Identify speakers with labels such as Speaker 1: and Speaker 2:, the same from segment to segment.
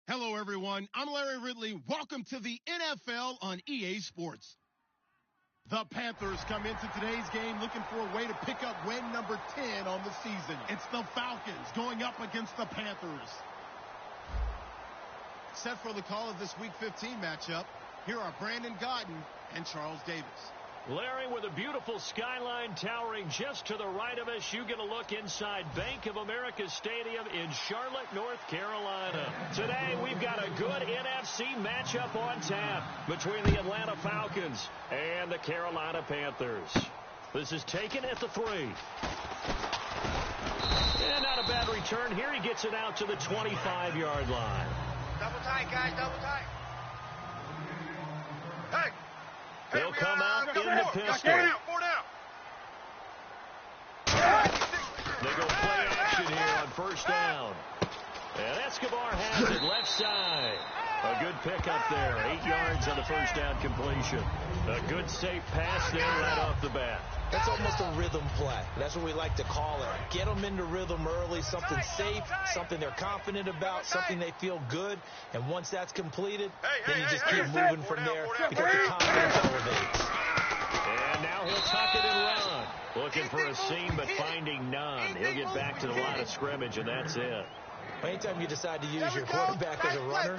Speaker 1: Hello, everyone. I'm Larry Ridley. Welcome to the NFL on EA Sports. The Panthers come into today's game looking for a way to pick up win number 10 on the season. It's the Falcons going up against the Panthers. Set for the call of this Week 15 matchup, here are Brandon Gaudin and Charles Davis.
Speaker 2: Larry, with a beautiful skyline towering just to the right of us, you get a look inside Bank of America Stadium in Charlotte, North Carolina. Today, we've got a good NFC matchup on tap between the Atlanta Falcons and the Carolina Panthers. This is taken at the 3. And not a bad return here. He gets it out to the 25-yard line.
Speaker 3: Double tight, guys, double tight. Hey!
Speaker 2: They'll come out in the pistol.
Speaker 3: Four down.
Speaker 2: They go play action here on first down. And Escobar has it left side. A good pickup there. 8 yards on the first down completion. A good safe pass there right off the bat.
Speaker 4: That's almost a rhythm play. That's what we like to call it. Get them into rhythm early, something safe, something they're confident about, something they feel good. And once that's completed, then you just keep moving from there because the confidence elevates.
Speaker 2: And now he'll tuck it and run. Looking for a seam, but finding none. He'll get back to the line of scrimmage, and that's it.
Speaker 4: Anytime you decide to use your quarterback as a runner,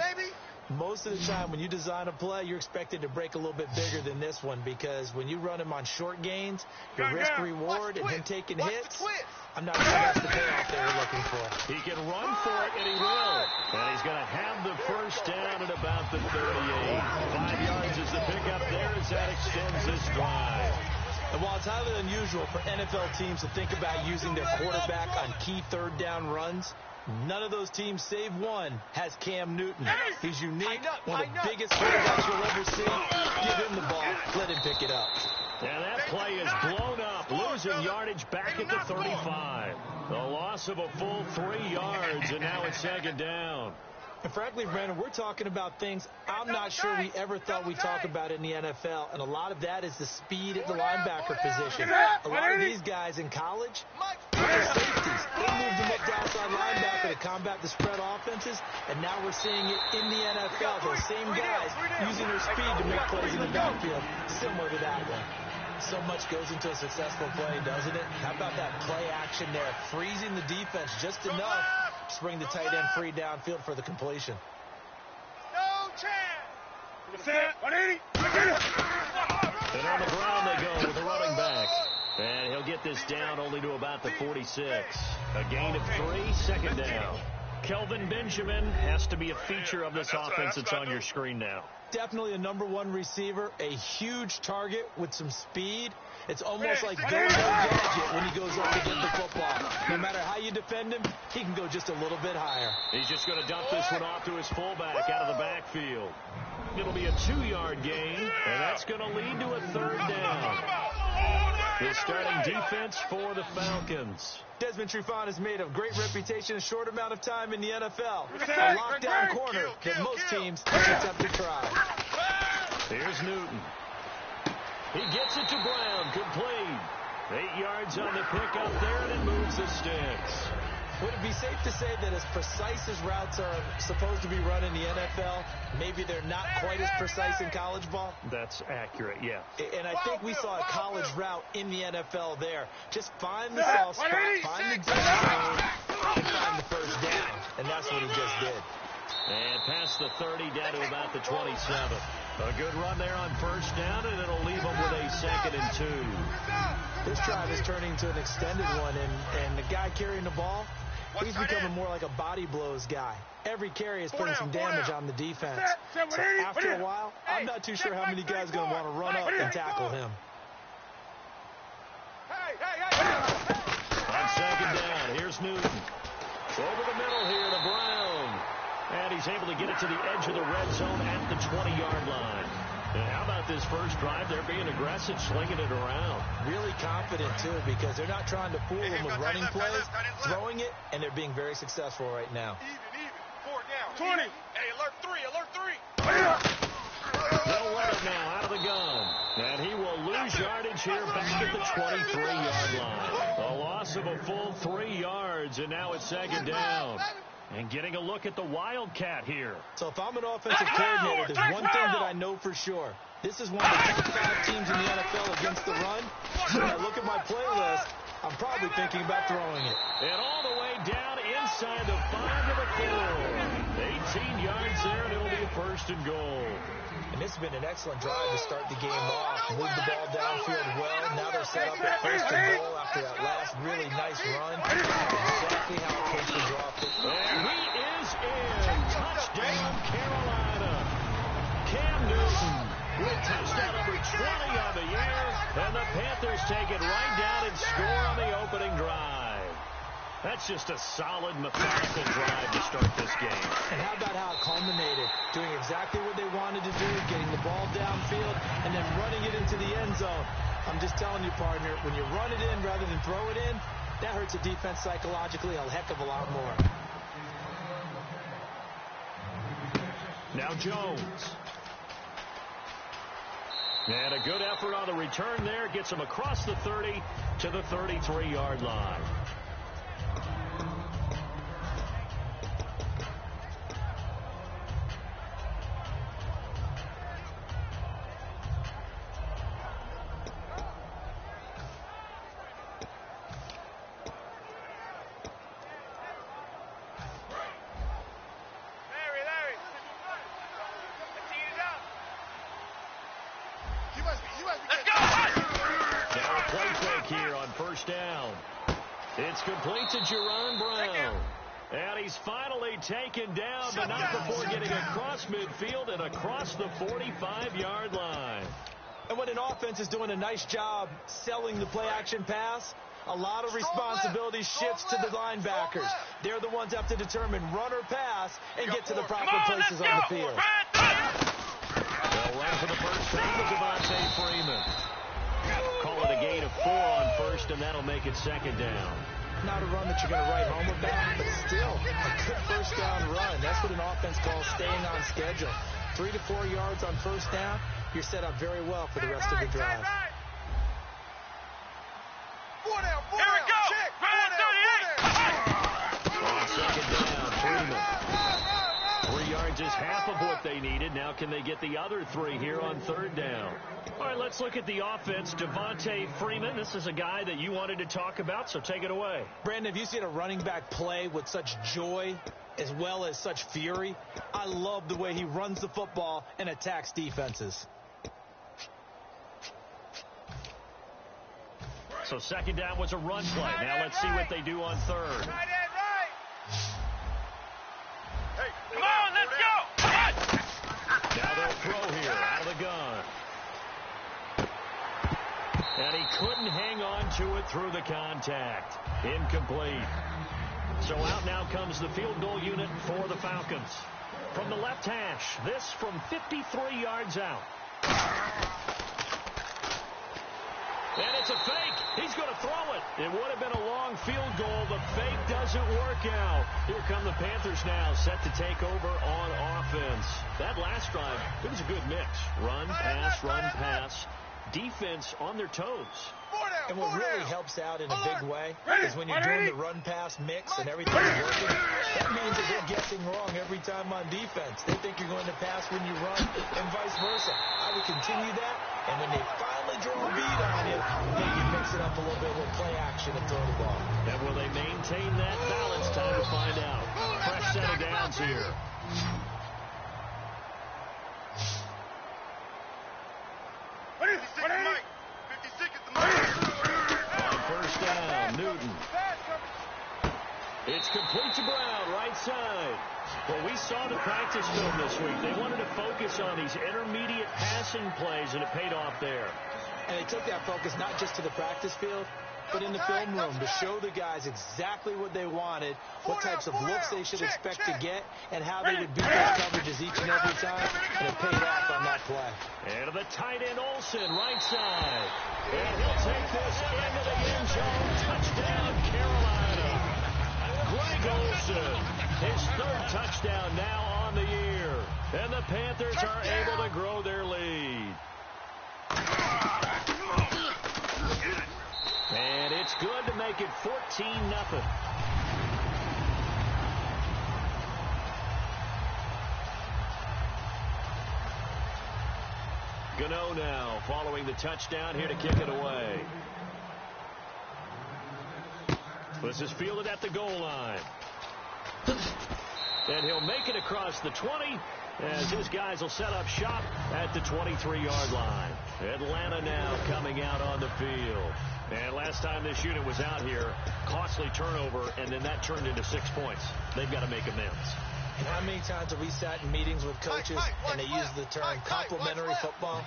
Speaker 4: most of the time when you design a play, you're expected to break a little bit bigger than this one because when you run him on short gains, your risk-reward and him taking hits, I'm not sure that's the payoff they were looking for.
Speaker 2: He can run for it, and he will. And he's going to have the first down at about the 38. 5 yards is the pickup there as that extends this drive.
Speaker 4: And while it's highly unusual for NFL teams to think about using their quarterback on key third down runs, none of those teams, save one, has Cam Newton. He's unique, one of the biggest quarterbacks you'll ever see. Give him the ball, let him pick it up.
Speaker 2: And that play is blown up, losing yardage back at the 35. The loss of a full 3 yards, and now it's second down.
Speaker 4: And frankly, Brandon, we're talking about things I'm not sure we ever thought we'd talk about in the NFL, and a lot of that is the speed at the linebacker position. A lot of these guys in college, they're safeties. They moved them up to outside linebacker to combat the spread offenses, and now we're seeing it in the NFL. Those same guys using their speed to make plays in the backfield, similar to that one. So much goes into a successful play, doesn't it? How about that play action there, freezing the defense just enough to bring the tight end free downfield for the completion.
Speaker 3: No chance.
Speaker 2: And on the ground they go with the running back. And he'll get this down only to about the 46. A gain of 3, second down. Kelvin Benjamin has to be a feature of this offense that's on your screen now.
Speaker 4: Definitely a number 1 receiver, a huge target with some speed. It's almost like go-go gadget when he goes up to get the football. No matter how you defend him, he can go just a little bit higher.
Speaker 2: He's just going to dump this one off to his fullback out of the backfield. It'll be a 2-yard gain, and that's going to lead to a third down. The starting defense for the Falcons.
Speaker 4: Desmond Trufant has made a great reputation in a short amount of time in the NFL. A lockdown corner that most teams just have to try.
Speaker 2: Here's Newton. He gets it to Brown, complete. 8 yards on the pickup there, and it moves the sticks.
Speaker 4: Would it be safe to say that as precise as routes are supposed to be run in the NFL, maybe they're not quite as precise in college ball?
Speaker 2: That's accurate, yeah.
Speaker 4: And I think we saw a college route in the NFL there. Just find the soft spot, find the deep zone, and find the first down. And that's what he just did.
Speaker 2: And past the 30 down to about the 27. A good run there on first down, and it'll leave them with a 2nd and 2.
Speaker 4: This drive is turning to an extended one, and the guy carrying the ball, he's becoming more like a body blows guy. Every carry is putting some damage on the defense. So after a while, I'm not too sure how many guys are going to want to run up and tackle him.
Speaker 2: On second down, here's Newton. Over the middle here to Brown. And he's able to get it to the edge of the red zone at the 20-yard line. And how about this first drive? They're being aggressive, slinging it around.
Speaker 4: Really confident, too, because they're not trying to fool them with running plays, throwing it, and they're being very successful right now.
Speaker 3: Even. 4 down. 20. Hey, alert 3.
Speaker 2: They'll let it now out of the gun. And he will lose yardage here back at the 23-yard line. A loss of a full 3 yards, and now it's second down. And getting a look at the Wildcat here.
Speaker 4: So if I'm an offensive coordinator, there's one thing that I know for sure. This is one of the top 5 teams in the NFL against the run. So when I look at my playlist, I'm probably thinking about throwing it.
Speaker 2: And all the way down inside the 5 to the 4. 18 yards there, and it'll be a first and goal.
Speaker 4: And this has been an excellent drive to start the game off. Move the ball downfield well. Now they're set up at first and goal after that last really nice run. Exactly how a coach would draw it.
Speaker 2: And he is in. Touchdown, Carolina. Cam Newton with touchdown number 20 on the year. And the Panthers take it right down and score on the opening drive. That's just a solid, methodical drive to start this game.
Speaker 4: And how about how it culminated? Doing exactly what they wanted to do, getting the ball downfield, and then running it into the end zone. I'm just telling you, partner, when you run it in rather than throw it in, that hurts a defense psychologically a heck of a lot more.
Speaker 2: Now Jones. And a good effort on the return there. Gets him across the 30 to the 33-yard line. It's complete to Jerron Brown. And he's finally taken down, but not before getting across midfield and across the 45-yard line.
Speaker 4: And when an offense is doing a nice job selling the play-action pass, a lot of responsibility shifts to the linebackers. They're the ones that have to determine run or pass and get to the proper places on the field.
Speaker 2: They'll run for the first down with Devontae Freeman. Call it a gain of 4 on first, and that'll make it second down.
Speaker 4: Not a run that you're going to write home about, but still a good first down run. That's what an offense calls staying on schedule. 3 to 4 yards on first down, you're set up very well for the rest of the drive.
Speaker 3: Here we go.
Speaker 2: Second down, Freeman. 3 yards is half of what they needed. Now can they get the other 3 here on third down? All right, let's look at the offense. Devontae Freeman, this is a guy that you wanted to talk about, so take it away.
Speaker 4: Brandon, have you seen a running back play with such joy as well as such fury? I love the way he runs the football and attacks defenses.
Speaker 2: So second down was a run play. Now let's see what they do on third.
Speaker 3: Hey, come on, let's go.
Speaker 2: Now they'll throw here out of the gun. And he couldn't hang on to it through the contact. Incomplete. So out now comes the field goal unit for the Falcons. From the left hash, this from 53 yards out. And it's a fake. He's going to throw it. It would have been a long field goal. The fake doesn't work out. Here come the Panthers now, set to take over on offense. That last drive, it was a good mix. Run, pass. Defense on their toes.
Speaker 4: And what really helps out in a big way is when you're doing the run-pass mix and everything's working, that means that they're guessing wrong every time on defense. They think you're going to pass when you run and vice versa. I would continue that, and when they finally draw a bead on you, then you mix it up a little bit with play action and throw the ball.
Speaker 2: And will they maintain that balance? Time to find out. Fresh set of downs here. First down, Newton. It's complete to Brown, right side. Well, we saw the practice film this week. They wanted to focus on these intermediate passing plays, and it paid off there.
Speaker 4: And they took that focus not just to the practice field, but in the film room to show the guys exactly what they wanted, what types of looks they should expect to get, and how they would beat those coverages each and every time, and it paid off on that play.
Speaker 2: And to the tight end, Olsen, right side. And he'll take this into the end zone. Touchdown, Carolina. Greg Olsen, his 3rd touchdown now on the year. And the Panthers are able to grow their lead. And it's good to make it 14-0. Gano now following the touchdown here to kick it away. This is fielded at the goal line. And he'll make it across the 20 as his guys will set up shop at the 23-yard line. Atlanta now coming out on the field. And last time this unit was out here, costly turnover, and then that turned into 6 points. They've got to make amends.
Speaker 4: And how many times have we sat in meetings with coaches and they use the term complementary football?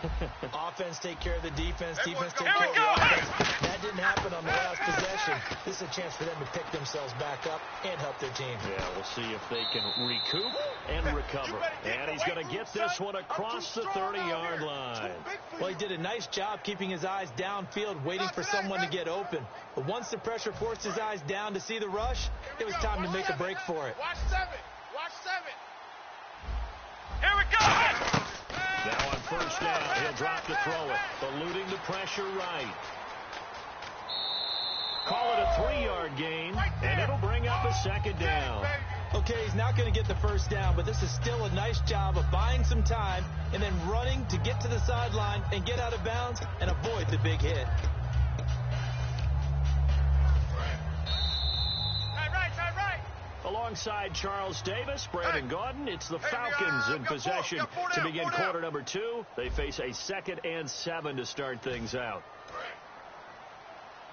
Speaker 4: Offense take care of the defense, defense take care of the offense. That didn't happen on the last possession. This is a chance for them to pick themselves back up and help their team.
Speaker 2: Yeah, we'll see if they can recoup and recover. And he's going to get this one across the 30-yard line.
Speaker 4: Well, he did a nice job keeping his eyes downfield, waiting for someone to get open. But once the pressure forced his eyes down to see the rush, it was time to make a break for it.
Speaker 3: Watch 7. Watch 7. Here we go.
Speaker 2: Now on first down, he'll drop to throw it, eluding the pressure right. Call it a 3-yard gain, and it'll bring up a second down.
Speaker 4: Okay, he's not going to get the first down, but this is still a nice job of buying some time and then running to get to the sideline and get out of bounds and avoid the big hit.
Speaker 2: Alongside Charles Davis, Brandon Gaudin, it's the Falcons in possession to begin quarter number 2. They face a 2nd and 7 to start things out.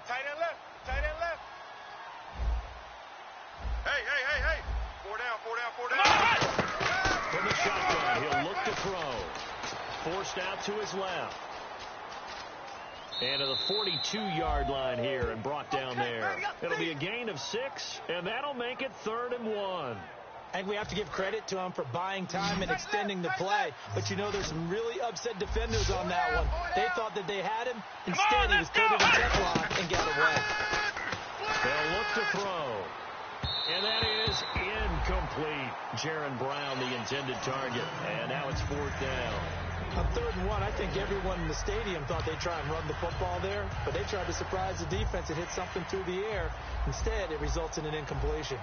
Speaker 3: Tight end left. Tight end left. Hey. 4 down.
Speaker 2: From the shotgun, he'll look to throw. Forced out to his left. And to the 42-yard line here and brought down there. It'll be a gain of 6, and that'll make it 3rd and 1.
Speaker 4: I think we have to give credit to him for buying time and extending the play. But, you know, there's some really upset defenders on that one. They thought that they had him. Instead, he was coated in Teflon and got away.
Speaker 2: They'll look to throw. And that is incomplete. Jaron Brown, the intended target. And now it's 4th down.
Speaker 4: On 3rd and 1, I think everyone in the stadium thought they'd try and run the football there, but they tried to surprise the defense and hit something through the air. Instead, it results in an incompletion.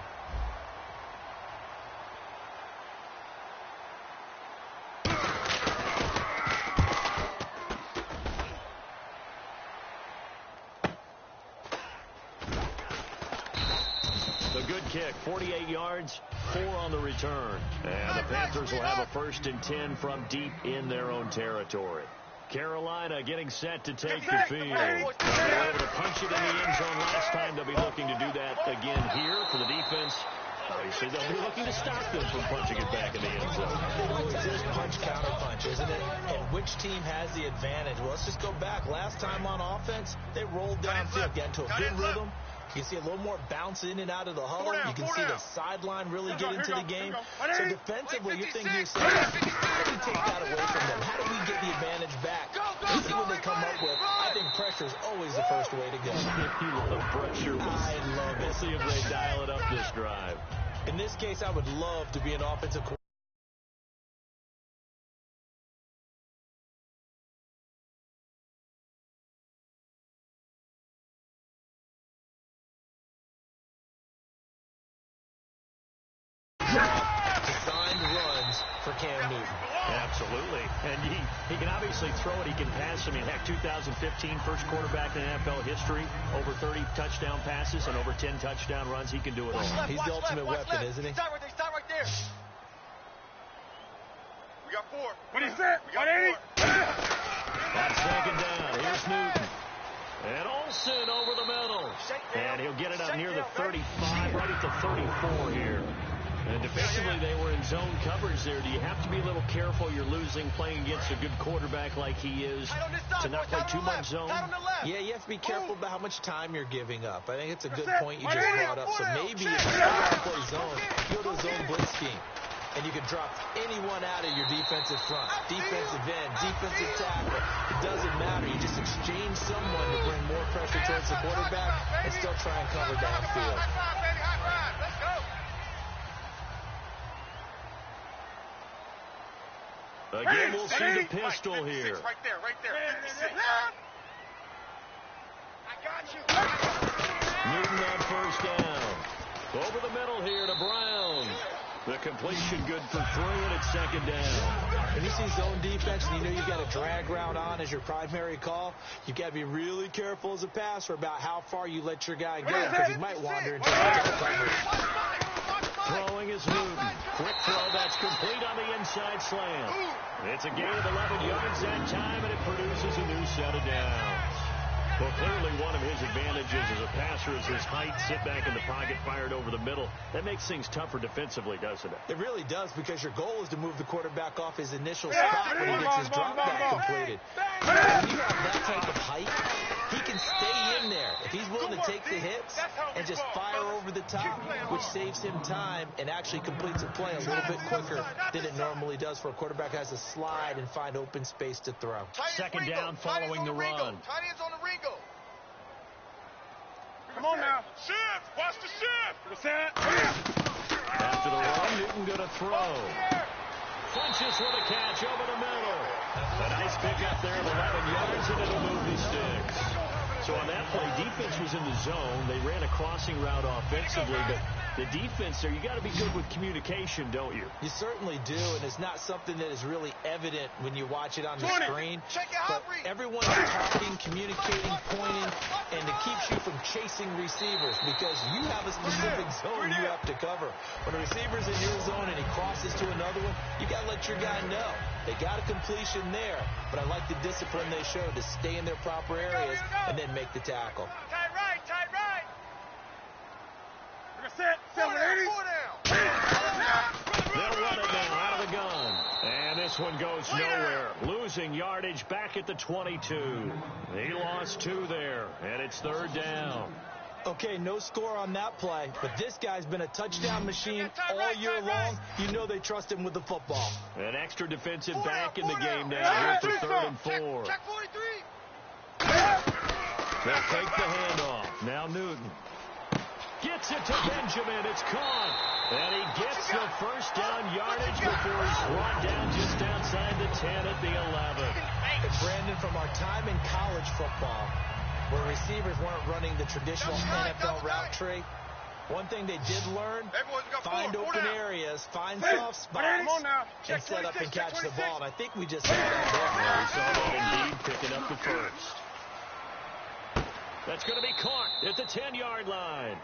Speaker 2: The good kick, 48 yards, 4 on the return. And the Panthers will have a 1st and 10 from deep in their own territory. Carolina getting set to take the field. They were able to punch it in the end zone last time. They'll be looking to do that again here for the defense. Obviously, they'll be looking to stop them from punching it back in the end zone.
Speaker 4: It's just punch-counter punch, isn't it? And which team has the advantage? Well, let's just go back. Last time on offense, they rolled downfield, got into a good rhythm. You see a little more bounce in and out of the huddle. You can see the sideline really get into the game. So defensively, you're thinking to yourself, how do we take that away from them? How do we get the advantage back? Let's see what they come up with. I think pressure is always the first way to go.
Speaker 2: You love pressure.
Speaker 4: I love it.
Speaker 2: We'll see if they dial it up this drive.
Speaker 4: In this case, I would love to be an offensive coordinator. Designed runs for Cam Newton.
Speaker 2: Absolutely. And he can obviously throw it. He can pass. I mean, heck, 2015 first quarterback in NFL history. Over 30 touchdown passes and over 10 touchdown runs. He can do it all.
Speaker 4: He's the ultimate weapon, isn't he?
Speaker 3: Stop right there. We got 4. What is that? We got 4.
Speaker 2: On 2nd down, here's Newton. And Olsen over the middle. And he'll get it up near the 35, right at the 34 here. And defensively, they were in zone coverage there. Do you have to be a little careful? You're losing playing against a good quarterback like he is to not play too much zone?
Speaker 4: Yeah, you have to be careful about how much time you're giving up. I think it's a good point you just brought up. So maybe if you want to play zone, go to a zone blitz scheme. And you can drop anyone out of your defensive front, defensive end, defensive tackle. It doesn't matter. You just exchange someone to bring more pressure towards the quarterback and still try and cover downfield.
Speaker 2: Again, we'll see the pistol here.
Speaker 3: Right there. I got you.
Speaker 2: Newton on first down. Over the middle here to Brown. The completion good for 3, and it's second down.
Speaker 4: When you see zone defense and you know you've got a drag route on as your primary call, you've got to be really careful as a passer about how far you let your guy go because he might wander into coverage.
Speaker 2: Throwing is Newton. Quick throw, that's complete on the inside slant. It's a gain of 11 yards that time, and it produces a new set of downs. Well, clearly one of his advantages as a passer is his height, sit back in the pocket, fired over the middle. That makes things tougher defensively, doesn't it?
Speaker 4: It really does, because your goal is to move the quarterback off his initial spot when he gets his drop back completed. When you have that type of height, he can stay in there if he's willing to take the hits and just fire over the top, which saves him time and actually completes a play a little bit quicker than it normally does for a quarterback who has to slide and find open space to throw.
Speaker 2: Second down following the run.
Speaker 3: Tight ends on the Ringo. Come on now. Shift. Watch the shift. What's that?
Speaker 2: After the run, Newton going to throw. Flinches with a catch over the middle. A nice pickup there of 11 yards, and it'll move the sticks. So on that play, defense was in the zone. They ran a crossing route offensively, but the defense there, you got to be good with communication, don't you?
Speaker 4: You certainly do, and it's not something that is really evident when you watch it on the screen. But everyone's talking, communicating, pointing, and it keeps you from chasing receivers because you have a specific zone you have to cover. When a receiver's in your zone and he crosses to another one, you got to let your guy know. They got a completion there, but I like the discipline they showed to stay in their proper areas and then make the tackle.
Speaker 3: Tight right, tight right. Set, 780.
Speaker 2: They'll run it now out of the gun. And this one goes nowhere. Losing yardage back at the 22. He lost 2 there, and it's third down.
Speaker 4: Okay, no score on that play, but this guy's been a touchdown machine all year long. You know they trust him with the football.
Speaker 2: An extra defensive back in the game now here for 3rd and 4.
Speaker 3: Check 43.
Speaker 2: They'll take the handoff. Now Newton. Gets it to Benjamin. It's caught. And he gets the first down yardage before he's brought down just outside the 10 at the 11.
Speaker 4: And Brandon, from our time in college football, where receivers weren't running the traditional NFL route tree, one thing they did learn, find open areas, find soft spots, and set up and catch the ball. And I think we just saw that there.
Speaker 2: Yeah, we saw that indeed, picking up the first. That's going to be caught at the 10-yard line.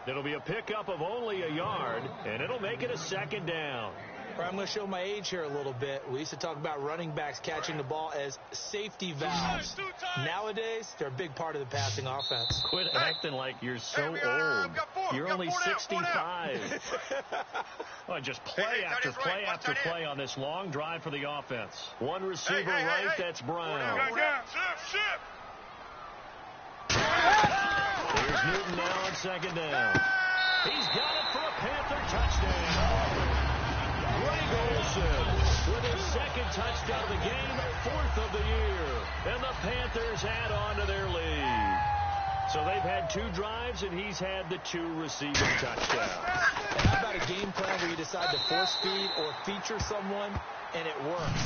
Speaker 2: It'll be a pickup of only a yard, and it'll make it a second down.
Speaker 4: I'm going to show my age here a little bit. We used to talk about running backs catching the ball as safety valves. Nowadays, they're a big part of the passing offense.
Speaker 2: Quit acting like you're so old. You're only 65. Well, just play after play after play on this long drive for the offense. One receiver right, that's Brown. Here's Newton now on second down. He's got it for a Panther touchdown. Greg Olsen with his second touchdown of the game, 4th of the year. And the Panthers add on to their lead. So they've had 2 drives, and he's had the 2 receiving touchdowns.
Speaker 4: And how about a game plan where you decide to force feed or feature someone, and it works?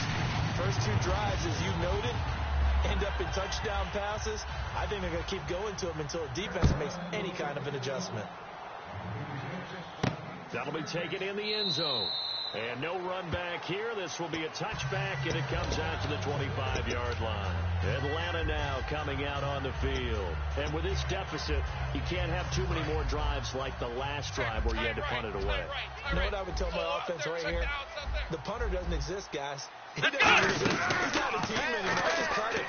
Speaker 4: First 2 drives, as you noted, end up in touchdown passes. I think they're going to keep going to them until the defense makes any kind of an adjustment.
Speaker 2: That'll be taken in the end zone. And no run back here. This will be a touchback, and it comes out to the 25-yard line. Atlanta now coming out on the field. And with this deficit, you can't have too many more drives like the last drive where you had to punt it away.
Speaker 4: You know what I would tell my offense right here? The punter doesn't exist, guys. He doesn't exist. He's not a team anymore. Just cut it.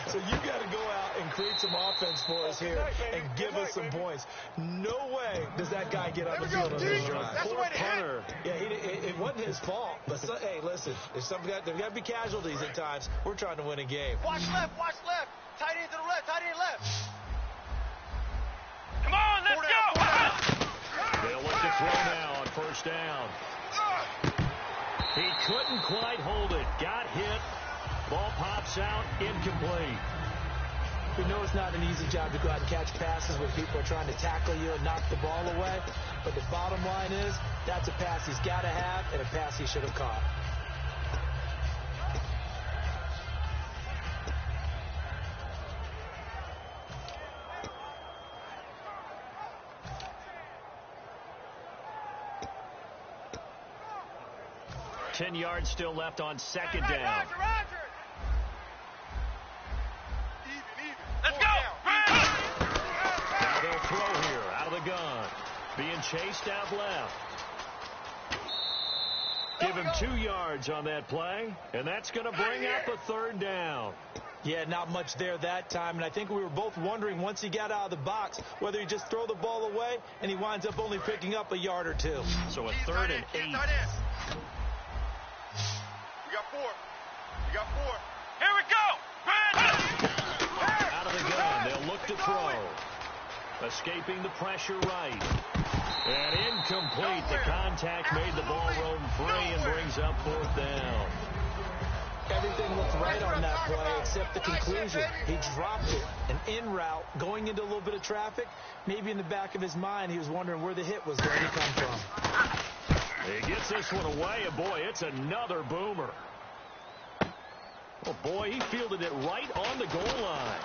Speaker 4: So you got to go out and create some offense for us here and give us some points. No way does that guy get on the field on this drive.
Speaker 2: Poor punter.
Speaker 4: Yeah, it wasn't his fault. But hey, listen, there's got to be casualties at times. We're trying to win a game.
Speaker 3: Watch left, watch left. Tight end to the left, tight end left. Come on, let's go.
Speaker 2: They'll look to throw now on first down. He couldn't quite hold it. Got hit. Ball pops out. Incomplete.
Speaker 4: We know it's not an easy job to go out and catch passes when people are trying to tackle you and knock the ball away. But the bottom line is, that's a pass he's got to have and a pass he should have caught.
Speaker 2: 10 yards still left on second down.
Speaker 3: Roger. Let's go.
Speaker 2: Now they'll throw here out of the gun. Being chased out left. Give him 2 yards on that play, and that's going to bring up a third down.
Speaker 4: Yeah, not much there that time, and I think we were both wondering once he got out of the box whether he just throw the ball away, and he winds up only picking up a yard or 2.
Speaker 2: So a 3rd and 8.
Speaker 3: We got 4. Here we go.
Speaker 2: Out of the gun, they'll look to throw. Escaping the pressure right. And incomplete. The contact made the ball roam free and brings up 4th down.
Speaker 4: Everything looked right on that play except the conclusion. He dropped it. An in route, going into a little bit of traffic. Maybe in the back of his mind, he was wondering where the hit was going to come from.
Speaker 2: He gets this one away, and boy, it's another boomer. Oh, boy, he fielded it right on the goal line.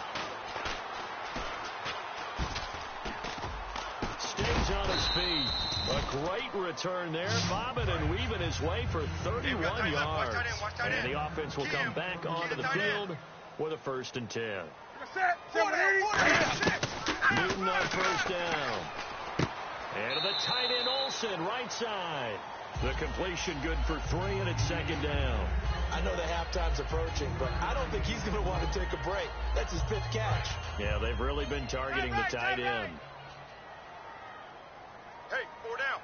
Speaker 2: Stays on his feet. A great return there, bobbing and weaving his way for 31 yards. And the offense will come back onto the field with a 1st and 10. Newton on 1st down. And to the tight end Olsen, right side. The completion good for 3, and it's 2nd down.
Speaker 4: I know the halftime's approaching, but I don't think he's going to want to take a break. That's his 5th catch.
Speaker 2: Yeah, they've really been targeting the tight end.
Speaker 3: Hey, 4 down.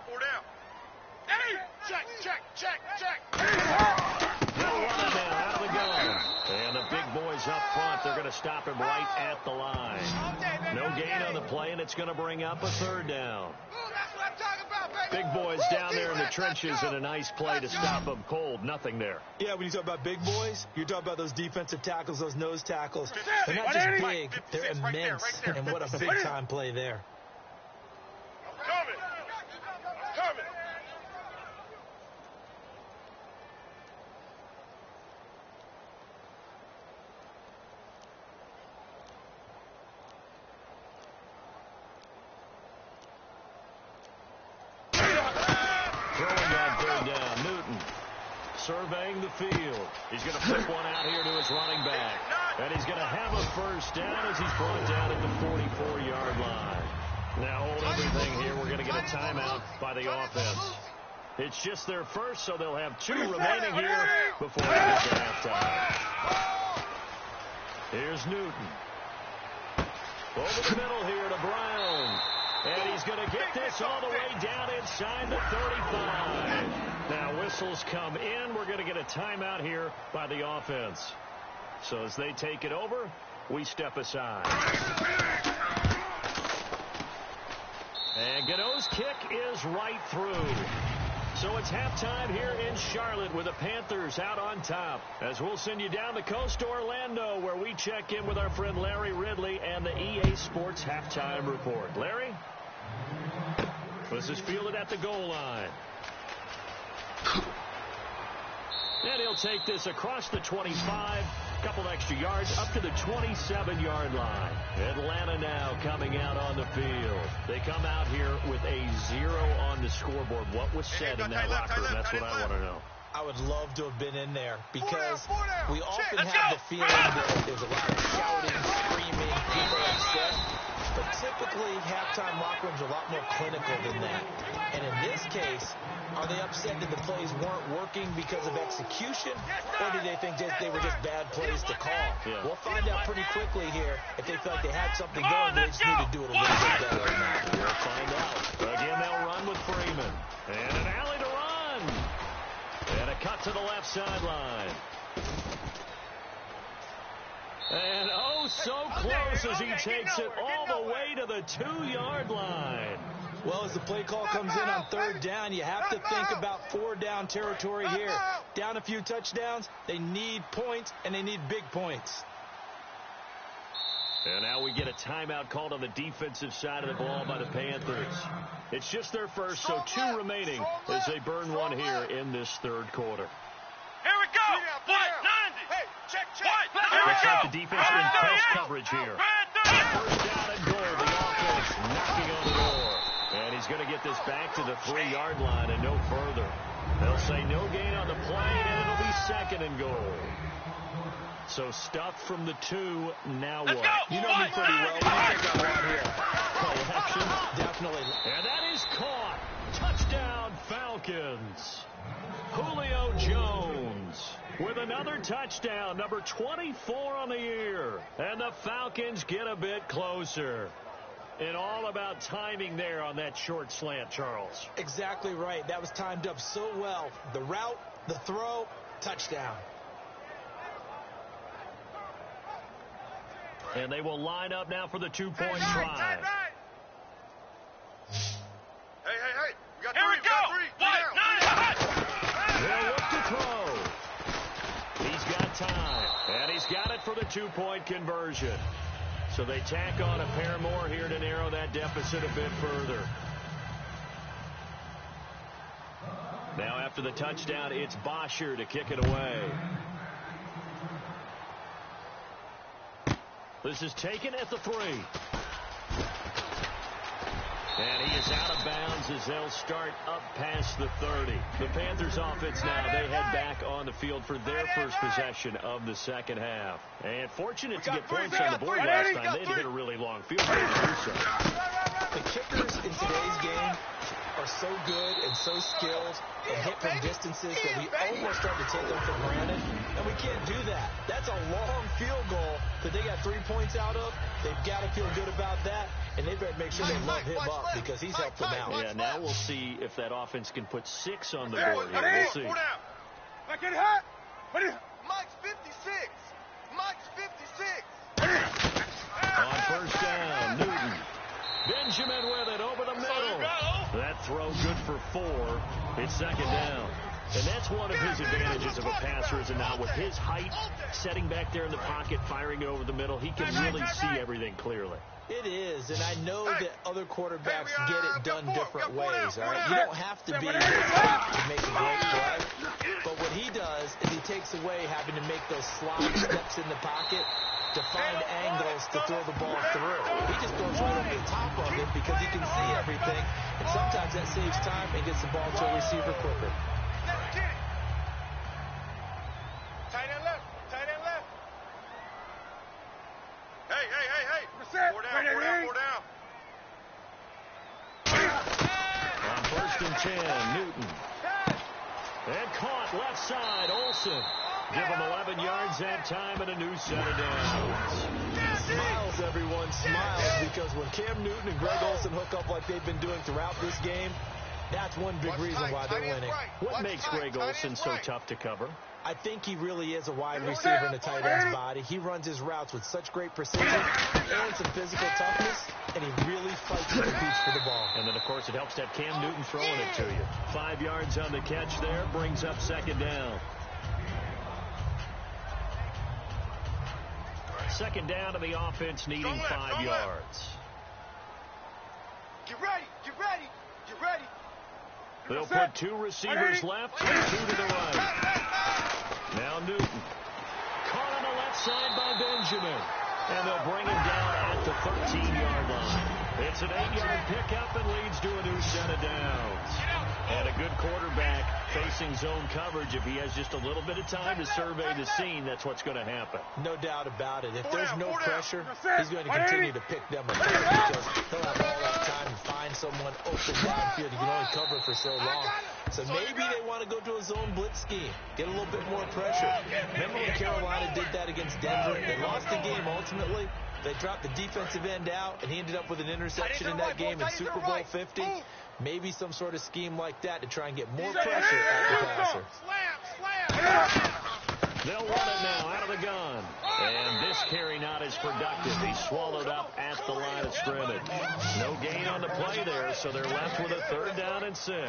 Speaker 3: Hey, check.
Speaker 2: They'll run it now out of the gun. And the big boys up front, they're going to stop him right at the line. No gain on the play, and it's going to bring up a 3rd down.
Speaker 3: That's what I'm talking about, baby.
Speaker 2: Big boys down there in the trenches, and a nice play to stop them cold. Nothing there.
Speaker 4: Yeah, when you talk about big boys, you're talking about those defensive tackles, those nose tackles. They're not just big, they're immense. And what a big-time play there.
Speaker 3: Coming.
Speaker 2: Throwing on 3rd down, Newton. Surveying the field. He's going to flip one out here to his running back. And he's going to have a 1st down as he's brought down at the 44-yard line. Now hold everything here. We're going to get a timeout by the offense. It's just their first, so they'll have 2 remaining here before they get to halftime. Here's Newton. Over the middle here to Brown. And he's going to get this all the way down inside the 35. Now whistles come in. We're going to get a timeout here by the offense. So as they take it over, we step aside. And Gano's kick is right through. So it's halftime here in Charlotte with the Panthers out on top. As we'll send you down the coast to Orlando, where we check in with our friend Larry Ridley and the EA Sports Halftime Report. Larry? This is fielded at the goal line. And he'll take this across the 25, a couple extra yards, up to the 27-yard line. Atlanta now coming out on the field. They come out here with a 0 on the scoreboard. What was said in that locker room? That's what I want to know.
Speaker 4: I would love to have been in there because we often have the feeling that there's a lot of shouting, screaming, people upset. But typically, halftime locker rooms are a lot more clinical than that. And in this case, are they upset that the plays weren't working because of execution, or do they think they were just bad plays to call?
Speaker 2: Yeah.
Speaker 4: We'll find out pretty quickly here if they feel like they had something going, they just need to do it a little bit better than that.
Speaker 2: We'll find out. Again, they'll run with Freeman. And an alley to run. And a cut to the left sideline. And oh, so close as he takes it all the way to the 2-yard line.
Speaker 4: Well, as the play call comes in on 3rd down, you have to think about 4-down territory here. Down a few touchdowns, they need points, and they need big points.
Speaker 2: And now we get a timeout called on the defensive side of the ball by the Panthers. It's just their first, so 2 remaining as they burn one here in this 3rd quarter.
Speaker 3: Here we go. What? 90. Hey, check. What? Here we
Speaker 2: Looks
Speaker 3: go.
Speaker 2: like the defense in press coverage here. First down and goal. The offense knocking on the door. And he's going to get this back to the 3-yard line and no further. They'll say no gain on the play, 2nd and goal. So stuff from the 2, now what?
Speaker 4: You know me pretty well. What do you think I want here?
Speaker 2: Play action.
Speaker 4: Definitely.
Speaker 2: And that is caught. Touchdown, Falcons. Julio Jones with another touchdown, number 24 on the year. And the Falcons get a bit closer. And all about timing there on that short slant, Charles.
Speaker 4: Exactly right. That was timed up so well. The route, the throw, touchdown.
Speaker 2: And they will line up now for the 2-point try.
Speaker 3: Hey. We got
Speaker 2: Here
Speaker 3: three.
Speaker 2: we go.
Speaker 3: Three.
Speaker 2: They'll look to throw. He's got time. And he's got it for the 2-point conversion. So they tack on a pair more here to narrow that deficit a bit further. Now after the touchdown, it's Bosher to kick it away. This is taken at the 3. And he is out of bounds as they'll start up past the 30. The Panthers offense now, they head back on the field for their first possession of the second half. And fortunate to get points on the board last time. They had to hit a really long field goal to do so.
Speaker 4: The kickers in today's game are so good and so skilled and hit from distances that we almost start to take them for granted, and we can't do that. That's a long field goal that they got 3 points out of. They've got to feel good about that, and they better make sure they love him up because he's helped them out.
Speaker 2: Yeah, now we'll see if that offense can put 6 on the board here. We'll see.
Speaker 3: Mike's 56. Mike's 56.
Speaker 2: On first down, Newton. Benjamin with it over the middle. That throw good for 4. It's 2nd down. And that's one of his advantages of a passer, is now with his height, setting back there in the pocket, firing it over the middle, he can really see everything clearly.
Speaker 4: It is, and I know that other quarterbacks get it done different ways, all right? You don't have to be this height to make a great play, but what he does is he takes away having to make those slide steps in the pocket to find angles to throw the ball through. He just goes right over the top of it because he can see everything, and sometimes that saves time and gets the ball to a receiver quicker.
Speaker 3: Tight end left. Hey. 4 down.
Speaker 2: On first and 10, Newton. And caught left side, Olsen. Give him 11 yards that time and a new set of downs.
Speaker 4: Smiles, everyone, smiles, because when Cam Newton and Greg Olsen hook up like they've been doing throughout this game, that's one big reason why they're winning.
Speaker 2: What makes Greg Olsen so tough to cover?
Speaker 4: I think he really is a wide receiver in the tight end's body. He runs his routes with such great precision and some physical toughness, and he really fights and competes for the ball.
Speaker 2: And then, of course, it helps to have Cam Newton throwing it to you. 5 yards on the catch there, brings up 2nd down. 2nd down to the offense, needing 5 yards.
Speaker 3: Get ready.
Speaker 2: They'll put 2 receivers left and 2 to the right. Now Newton. Caught on the left side by Benjamin. And they'll bring him down at the 13-yard line. It's an 8-yard pickup and leads to a new set of downs. And a good quarterback facing zone coverage. If he has just a little bit of time to survey the scene, that's what's going to happen.
Speaker 4: No doubt about it. If there's no pressure, he's going to continue to pick them apart because he'll have all that time to find someone open downfield. You can only cover for so long. So maybe they want to go to a zone blitz scheme, get a little bit more pressure. Remember when Carolina did that against Denver? They lost the game ultimately. They dropped the defensive end out, and he ended up with an interception in that game in Super Bowl 50. Maybe some sort of scheme like that to try and get more pressure at the passer.
Speaker 2: They'll run it now out of the gun. And this carry not as productive. He's swallowed up at the line of scrimmage. No gain on the play there, so they're left with a 3rd down and 6.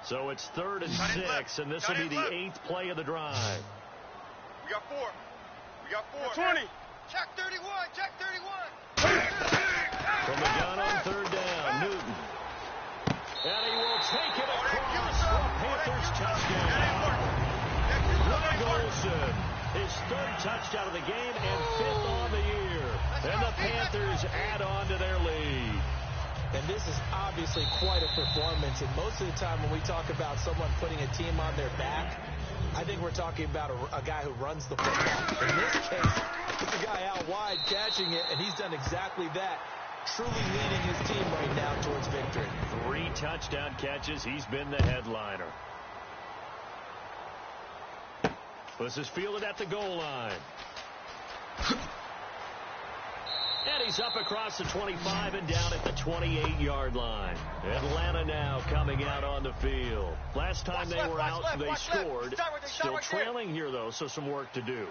Speaker 2: So it's 3rd and 6, and this will be the 8th play of the drive.
Speaker 3: We got 4. 20. Jack 31.
Speaker 2: From the gun on 3rd down, Newton. And he will take it across for a Panthers touchdown. Greg Olsen, his 3rd touchdown of the game and 5th on the year. And the Panthers add on to their lead.
Speaker 4: And this is obviously quite a performance. And most of the time when we talk about someone putting a team on their back, I think we're talking about a guy who runs the football. In this case, it's a guy out wide catching it, and he's done exactly that, truly leading his team right now towards victory.
Speaker 2: 3 touchdown catches. He's been the headliner. This is fielded at the goal line. And he's up across the 25 and down at the 28-yard line. Atlanta now coming out on the field. Last time they were out, they scored. Still trailing here, though, so some work to do.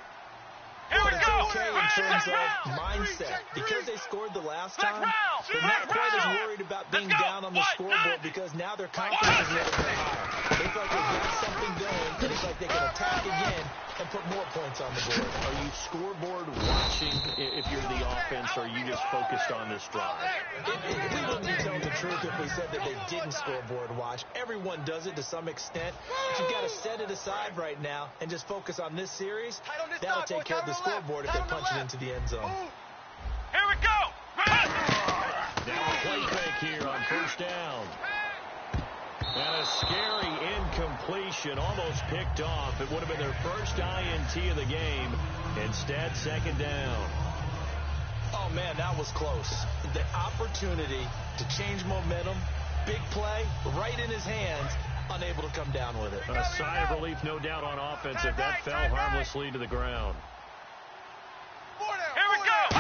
Speaker 4: But it's okay in terms of mindset. Because they scored the last time, they're not quite as worried about being down on the scoreboard because now their confidence is a little bit higher. They feel like they've got something going, and they feel like they can attack again and put more points on the board.
Speaker 2: Are you scoreboard watching if you're the offense, or are you just focused on this drive?
Speaker 4: We wouldn't be telling the truth if we said that they didn't scoreboard watch. Everyone does it to some extent. But you've got to set it aside right now and just focus on this series. That'll take care of the scoreboard if they punch it into the end zone.
Speaker 3: Here we go!
Speaker 2: Now a play fake here on first down. And a scary incompletion, almost picked off. It would have been their first INT of the game. Instead, second down.
Speaker 4: Oh, man, that was close. The opportunity to change momentum, big play, right in his hands, unable to come down with it.
Speaker 2: A sigh of relief, no doubt, on offense if that fell harmlessly to the ground.
Speaker 3: Here we go!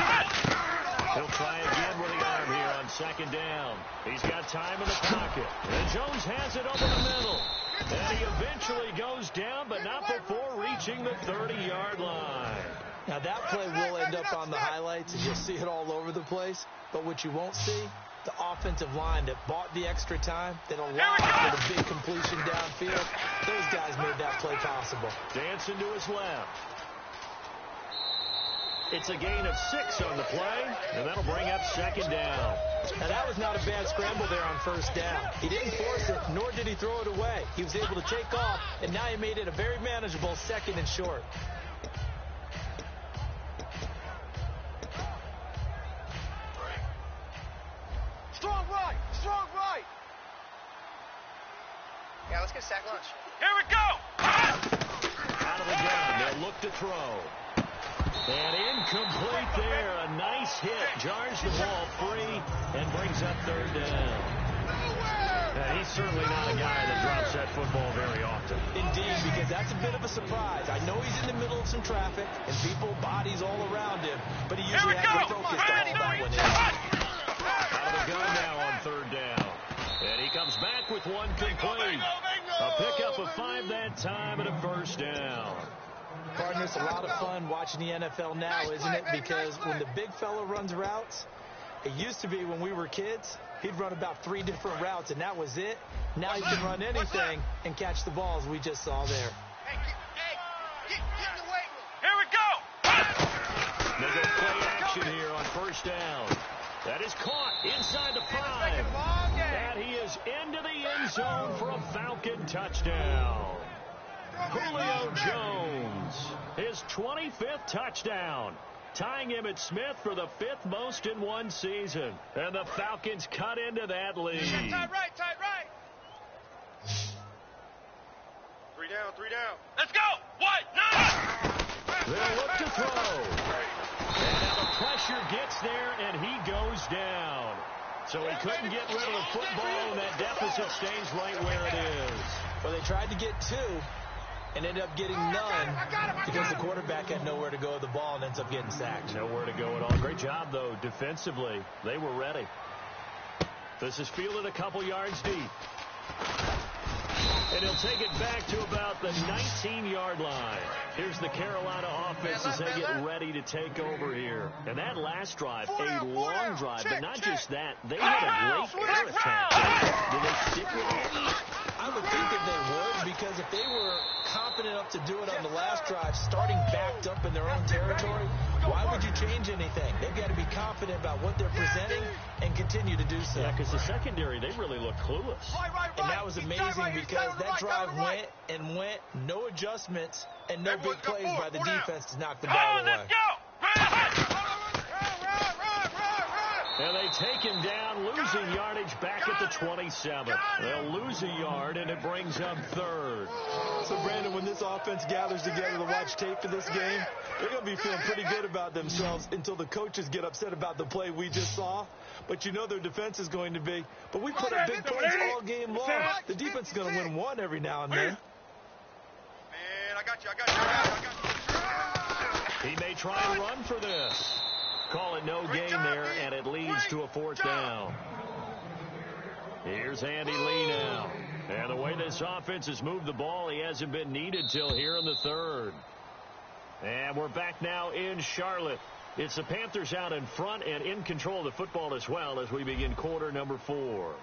Speaker 2: He'll try again with the arm here on second down. He's got time in the pocket. And Jones has it over the middle. And he eventually goes down, but not before reaching the 30-yard line.
Speaker 4: Now, that play will end up on the highlights, and you'll see it all over the place. But what you won't see, the offensive line that bought the extra time, that allowed for the big completion downfield, those guys made that play possible.
Speaker 2: Dancing to his left. It's a gain of 6 on the play, and that'll bring up second down.
Speaker 4: Now, that was not a bad scramble there on first down. He didn't force it, nor did he throw it away. He was able to take off, and now he made it a very manageable second and short.
Speaker 3: Strong right! Strong right! Yeah, let's get a sack lunch. Here we go!
Speaker 2: Out of the gun, they'll look to throw. And incomplete there. A nice hit. Jars the ball free and brings up third down. He's certainly not a guy that drops that football very often.
Speaker 4: Indeed, because that's a bit of a surprise. I know he's in the middle of some traffic and people, bodies all around him, but he usually has the focus to haul that one in.
Speaker 2: Out of the gun now on third down. And he comes back with one complete. A pickup of 5 that time and a first down.
Speaker 4: Partner, it's a lot of fun watching the NFL now, isn't it? Because when the big fella runs routes, it used to be when we were kids, he'd run about 3 different routes, and that was it. Now he can run anything and catch the balls we just saw there.
Speaker 3: Get in the weight room. Here we go!
Speaker 2: They go play action here on first down. That is caught inside the 5. And he is into the end zone for a Falcon touchdown. Julio Jones, his 25th touchdown, tying him at Smith for the 5th most in one season. And the Falcons cut into that lead.
Speaker 3: Tight right, tight right. 3 down, 3 down. Let's go! White, 9!
Speaker 2: They'll look to throw. And now the pressure gets there, and he goes down. So he couldn't get rid of the football, and that deficit stays right where it is.
Speaker 4: Well, they tried to get 2. And ended up getting none because the quarterback had nowhere to go with the ball and ends up getting sacked.
Speaker 2: Nowhere to go at all. Great job, though, defensively. They were ready. This is fielded a couple yards deep. And he'll take it back to about the 19-yard line. Here's the Carolina offense as they get ready to take over here. And that last drive, a long drive, but not just that. They had a great air attack. Did they stick with it?
Speaker 4: I would think that they would, because if they were confident enough to do it on the last drive, starting backed up in their own territory, why would you change anything? They've got to be confident about what they're presenting and continue to do so.
Speaker 2: Yeah, because the secondary, they really look clueless.
Speaker 4: And that was amazing because that drive went and went, no adjustments, and no big plays by the defense to knock the ball away.
Speaker 3: Let's go!
Speaker 2: And they take him down, losing yardage back at the 27. They'll lose a yard, and it brings up third.
Speaker 4: So, Brandon, when this offense gathers together to watch tape for this game, they're going to be feeling pretty good about themselves until the coaches get upset about the play we just saw. But you know their defense is going to be. But we put up big points all game long. The defense is going to win one every now and then.
Speaker 3: Man, I got you.
Speaker 2: He may try and run for this. Call it no gain there, and it leads to a fourth down. Here's Andy Lee now. And the way this offense has moved the ball, he hasn't been needed till here in the third. And we're back now in Charlotte. It's the Panthers out in front and in control of the football as well as we begin quarter number 4.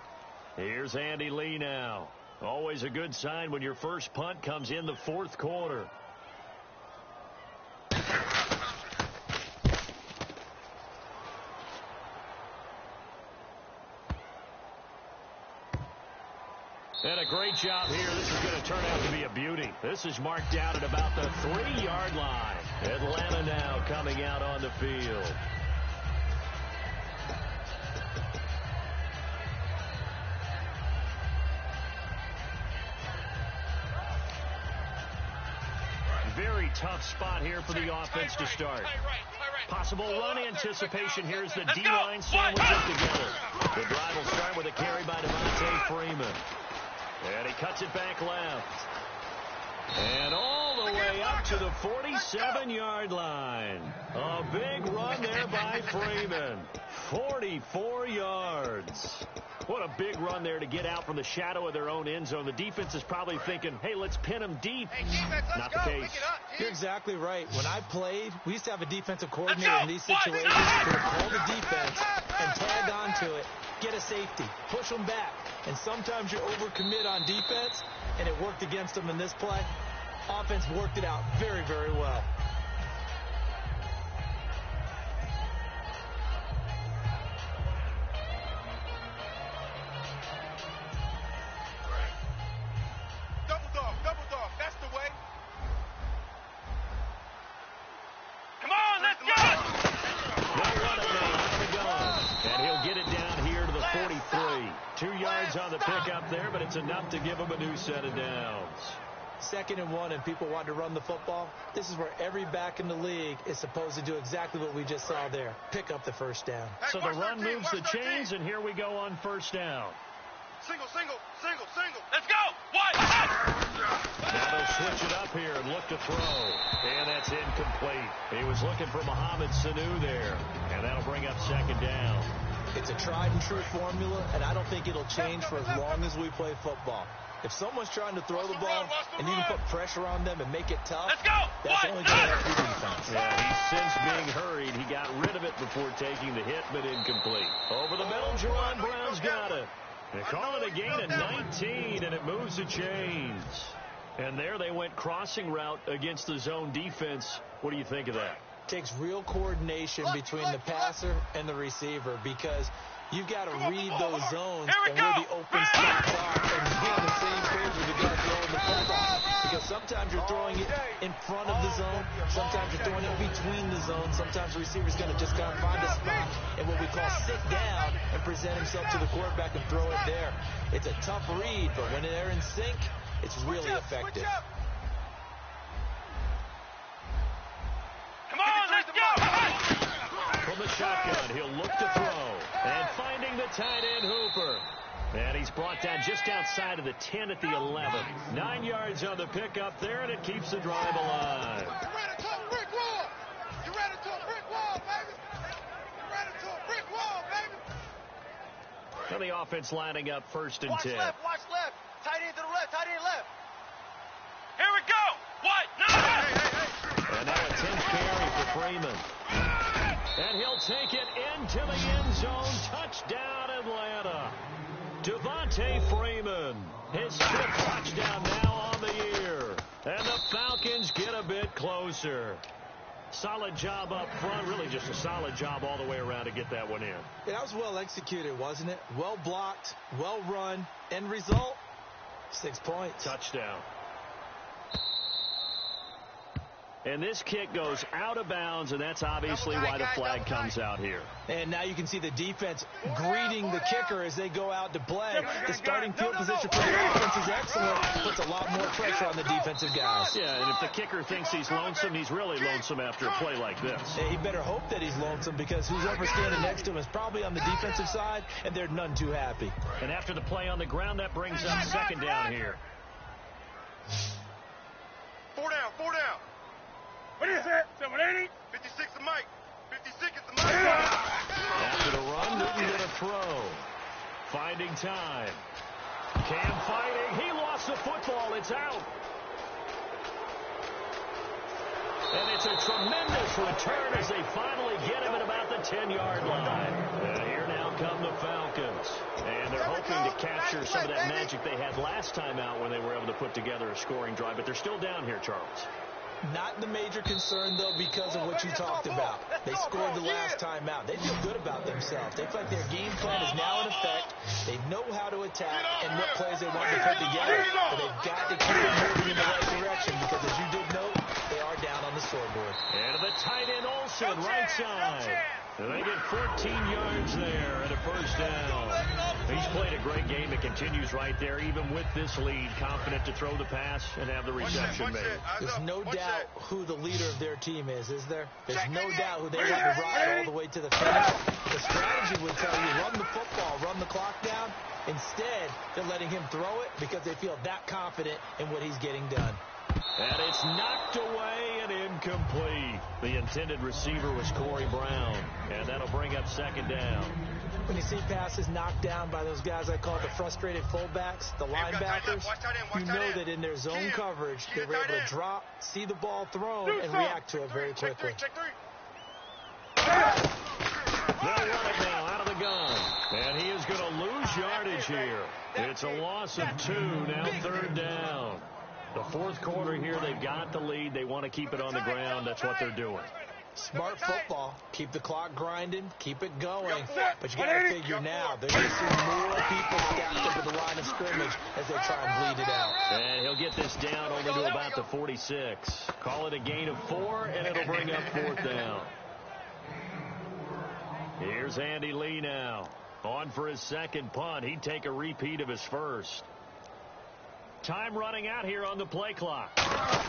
Speaker 2: Here's Andy Lee now. Always a good sign when your first punt comes in the fourth quarter. And a great job here. This is going to turn out to be a beauty. This is marked out at about the 3-yard line. Atlanta now coming out on the field. Very tough spot here for the offense to start. Possible run anticipation here as the D-line sandwich up together. The drive will start with a carry by Devontae Freeman. And he cuts it back left. And all the way up to the 47-yard line. A big run there by Freeman. 44 yards. What a big run there to get out from the shadow of their own end zone. The defense is probably thinking, hey, let's pin them deep. Not the case.
Speaker 4: You're exactly right. When I played, we used to have a defensive coordinator in these situations who would call the defense and tag onto it, get a safety, push them back. And sometimes you overcommit on defense, and it worked against them in this play. Offense worked it out very, very well.
Speaker 3: Double dog. That's the way. Come on, let's go!
Speaker 2: They'll run it now out of the gun. And he'll get it down here to the 43. 2 yards on the pickup there, but it's enough to give him a new set of downs.
Speaker 4: 2nd and 1 and people want to run the football. This is where every back in the league is supposed to do exactly what we just saw there. Pick up the first down.
Speaker 2: So the run moves the chains, and here we go on first down.
Speaker 3: Single. Let's go! What?
Speaker 2: Now they'll switch it up here and look to throw. And that's incomplete. He was looking for Mohamed Sanu there. And that'll bring up 2nd down.
Speaker 4: It's a tried and true formula, and I don't think it'll change for as long as we play football. If someone's trying to throw the ball and you can put pressure on them and make it tough, that's only going to help your defense.
Speaker 2: Yeah, he's since being hurried. He got rid of it before taking the hit, but incomplete. Over the middle, Jaron Brown's got it. They call it a gain of 19, and it moves the chains. And there they went crossing route against the zone defense. What do you think of that?
Speaker 4: Takes real coordination between the passer and the receiver because you've got to read those zones and where the open spots are and be on the same page with the guy throwing the football. Because sometimes you're throwing it in front of the zone. Sometimes you're throwing it between the zones. Sometimes the receiver's going to just kind of find a spot and what we call sit down and present himself to the quarterback and throw it there. It's a tough read, but when they're in sync, it's really effective.
Speaker 3: Come on, let's go!
Speaker 2: From the shotgun, he'll look to throw. And finding the tight end, Hooper. And he's brought down just outside of the 10 at the 11. 9 yards on the pickup there, and it keeps the drive alive.
Speaker 3: You ran into a brick wall! You ran into a brick wall, baby! You ran into a brick wall, baby!
Speaker 2: And the offense lining up 1st and 10.
Speaker 3: Watch left. Tight end to the left, tight end left. Here we go! What? No! Hey.
Speaker 2: And now a 10th carry for Freeman. And he'll take it into the end zone. Touchdown, Atlanta. Devontae Freeman. His 5th touchdown now on the year. And the Falcons get a bit closer. Solid job up front. Really just a solid job all the way around to get that one in.
Speaker 4: Yeah, that was well executed, wasn't it? Well blocked, well run. End result, 6 points.
Speaker 2: Touchdown. And this kick goes out of bounds, and that's obviously why the flag comes out here.
Speaker 4: And now you can see the defense greeting the kicker as they go out to play. The starting field position for the offense is excellent. Puts a lot more pressure on the defensive guys.
Speaker 2: Yeah, and if the kicker thinks he's lonesome, he's really lonesome after a play like this.
Speaker 4: Yeah, he better hope that he's lonesome because who's ever standing next to him is probably on the defensive side, and they're none too happy.
Speaker 2: And after the play on the ground, that brings up second down here.
Speaker 3: 4 down, 4 down. What is it? 780? 56 is Mike. 56 is the Mike.
Speaker 2: After the run, Newton going to throw. Finding time. Cam fighting. He lost the football. It's out. And it's a tremendous return as they finally get him at about the 10-yard line. And here now come the Falcons. And they're hoping to capture some of that magic they had last time out when they were able to put together a scoring drive. But they're still down here, Charles.
Speaker 4: Not the major concern, though, because of what you talked about. They scored the last time out. They feel good about themselves. They feel like their game plan is now in effect. They know how to attack and what plays they want to put together. But they've got to keep it moving in the right direction because, as you did note, they are down on the scoreboard.
Speaker 2: And the tight end Olsen, right side. And they get 14 yards there and a first down. He's played a great game. It continues right there, even with this lead, confident to throw the pass and have the reception made.
Speaker 4: There's no doubt who the leader of their team is there? There's no doubt who they want to ride all the way to the finish. The strategy would tell you, run the football, run the clock down. Instead, they're letting him throw it because they feel that confident in what he's getting done.
Speaker 2: And it's knocked away and incomplete. The intended receiver was Corey Brown, and that'll bring up second down.
Speaker 4: When you see passes knocked down by those guys I call the frustrated fullbacks, the linebackers, you know that in their zone coverage, they were able to drop, see the ball thrown, and react to it very quickly.
Speaker 2: They'll run it now out of the gun. And he is going to lose yardage here. It's a loss of 2, now third down. The fourth quarter here, they've got the lead. They want to keep it on the ground. That's what they're doing.
Speaker 4: Smart football. Keep the clock grinding. Keep it going. But you got to figure now, they're going to see more people stacked up at the line of scrimmage as they try and bleed it out.
Speaker 2: And he'll get this down only to about the 46. Call it a gain of 4, and it'll bring up fourth down. Here's Andy Lee now. On for his second punt. He'd take a repeat of his first. Time running out here on the play clock. Oh,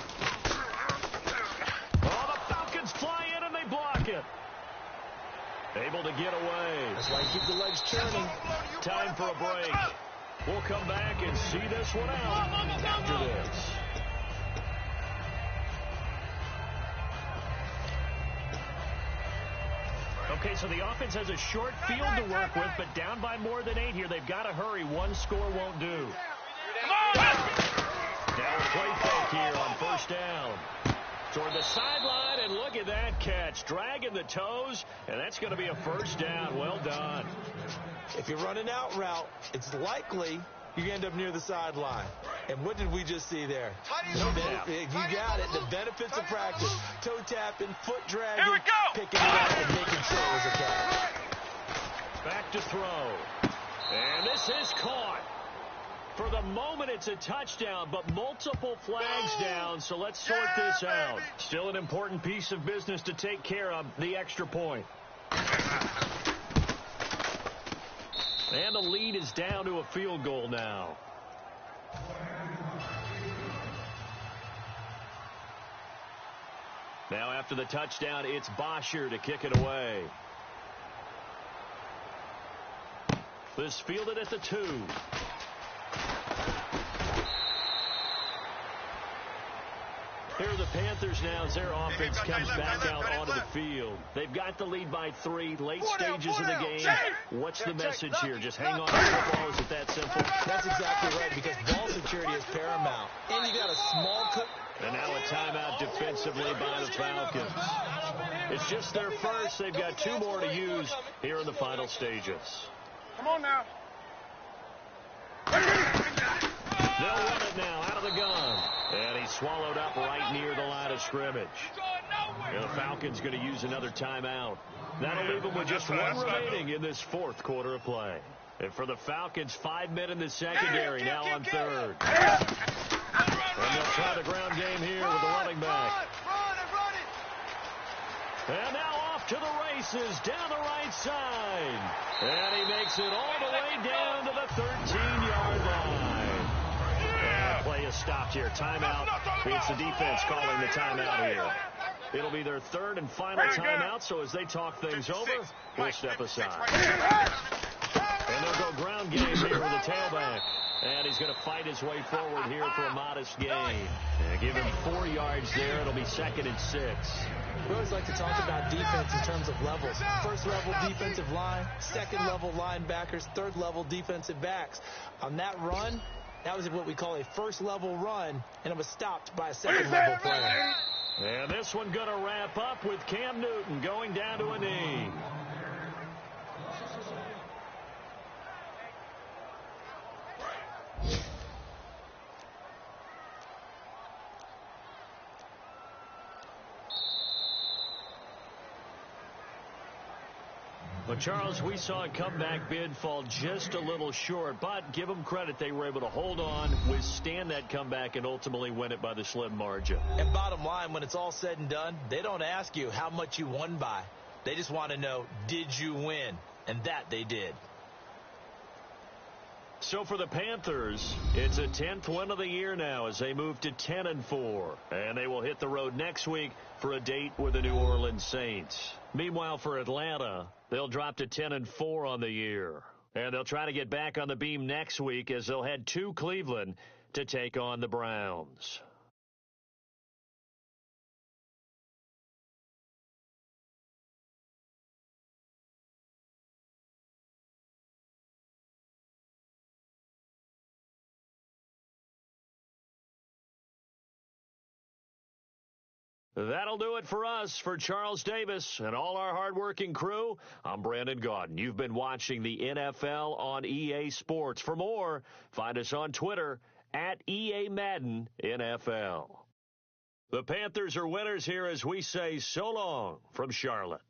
Speaker 2: the Falcons fly in and they block it. Able to get away.
Speaker 4: That's why you keep the legs churning.
Speaker 2: Time for a break. We'll come back and see this one out after this. Okay, so the offense has a short field to work with, but down by more than 8 here. They've got to hurry. One score won't do. Now a play fake here on first down. Toward the sideline, and look at that catch. Dragging the toes, and that's going to be a first down. Well done.
Speaker 4: If you're running out route, it's likely you end up near the sideline. And what did we just see there? You got it. The benefits of practice. Toe tapping, foot dragging, picking it up, and making sure it was a catch.
Speaker 2: Back to throw. And this is caught. For the moment, it's a touchdown, but multiple flags down, so let's sort this out. Still an important piece of business to take care of, the extra point. And the lead is down to a field goal now. Now after the touchdown, it's Bosher to kick it away. This fielded at the 2. Here are the Panthers now as their offense comes back out onto the field. They've got the lead by 3, late stages of the game. What's the message here? Just hang on to the ball? Is it that simple?
Speaker 4: That's exactly right, because ball security is paramount. And you got a small cut.
Speaker 2: And now a timeout defensively by the Falcons. It's just their first. They've got 2 more to use here in the final stages.
Speaker 3: Come on now.
Speaker 2: They'll run it now out of the gun. And he's swallowed up right near the line of scrimmage. And the Falcons going to use another timeout. That'll leave them with just 1 remaining in this fourth quarter of play. And for the Falcons, 5 men in the secondary now on third. And they'll try the ground game here with the running back. off to the races down the right side. And he makes it all the way down to the 13-yard line. And play is stopped here. Timeout. It's the defense calling the timeout here. It'll be their third and final timeout, so as they talk things over, we'll step aside. And they'll go ground game here with the tailback. And he's going to fight his way forward here for a modest gain. And give him 4 yards there. It'll be 2nd and 6.
Speaker 4: We always like to talk about defense in terms of levels. First level defensive line, second level linebackers, third level defensive backs. On that run, that was what we call a first level run, and it was stopped by a second level player.
Speaker 2: And this one going to wrap up with Cam Newton going down to a knee. But, Charles, we saw a comeback bid fall just a little short, but give them credit. They were able to hold on, withstand that comeback, and ultimately win it by the slim margin.
Speaker 4: And bottom line, when it's all said and done, they don't ask you how much you won by. They just want to know, did you win? And that they did.
Speaker 2: So for the Panthers, it's a 10th win of the year now as they move to 10-4. And they will hit the road next week for a date with the New Orleans Saints. Meanwhile, for Atlanta, they'll drop to 10-4 on the year. And they'll try to get back on the beam next week as they'll head to Cleveland to take on the Browns. That'll do it for us. For Charles Davis and all our hardworking crew, I'm Brandon Gaudin. You've been watching the NFL on EA Sports. For more, find us on Twitter at EA Madden NFL. The Panthers are winners here as we say so long from Charlotte.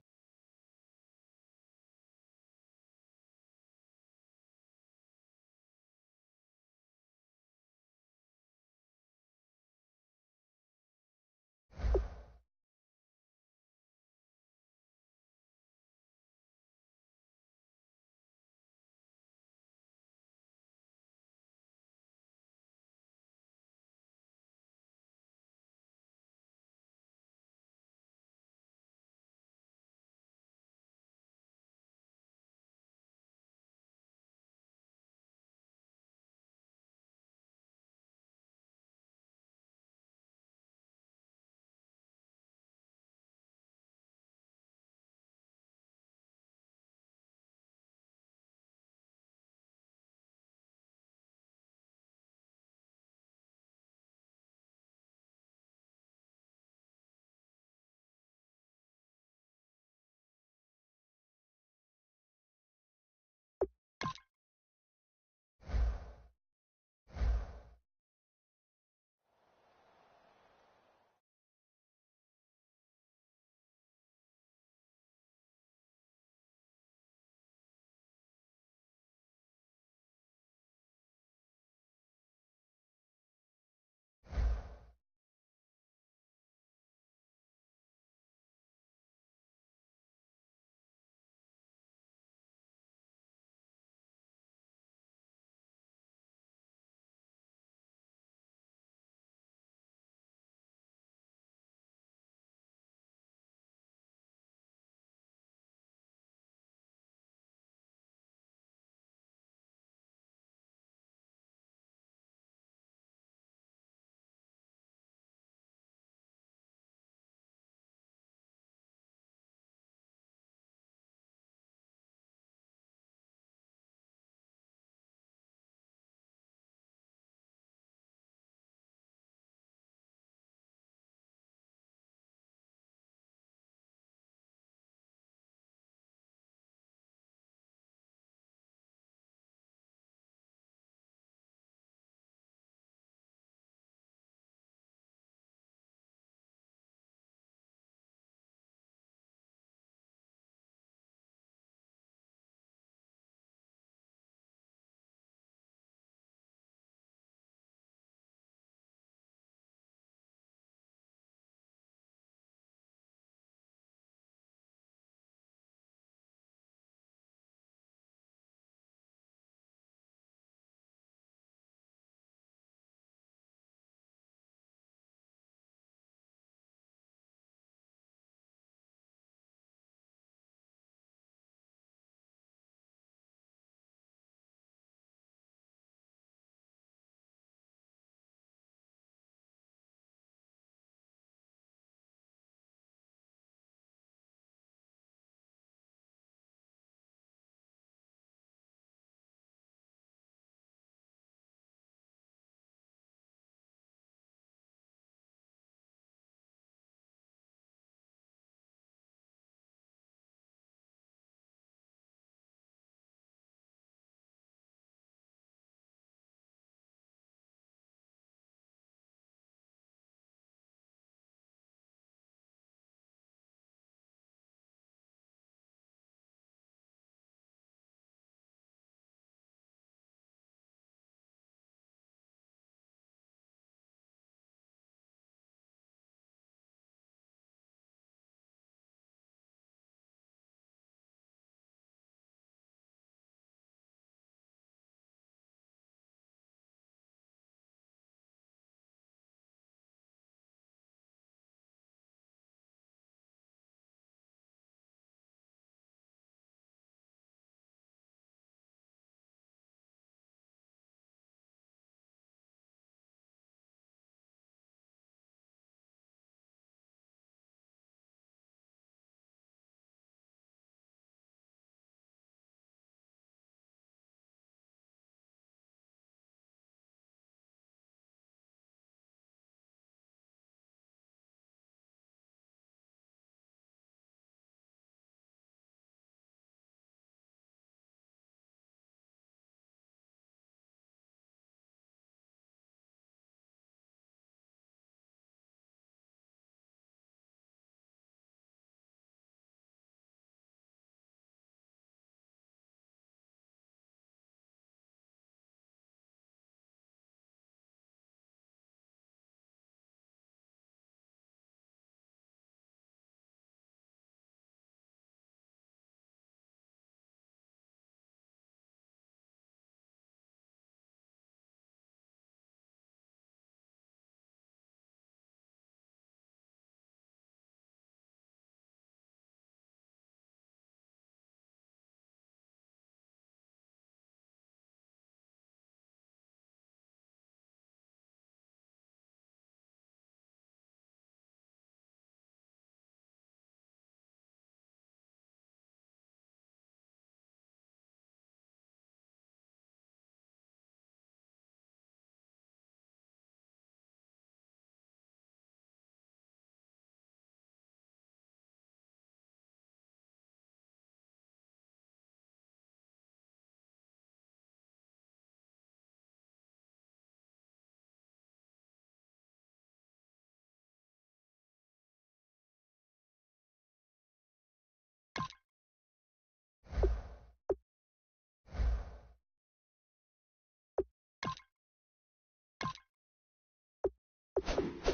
Speaker 1: Sports.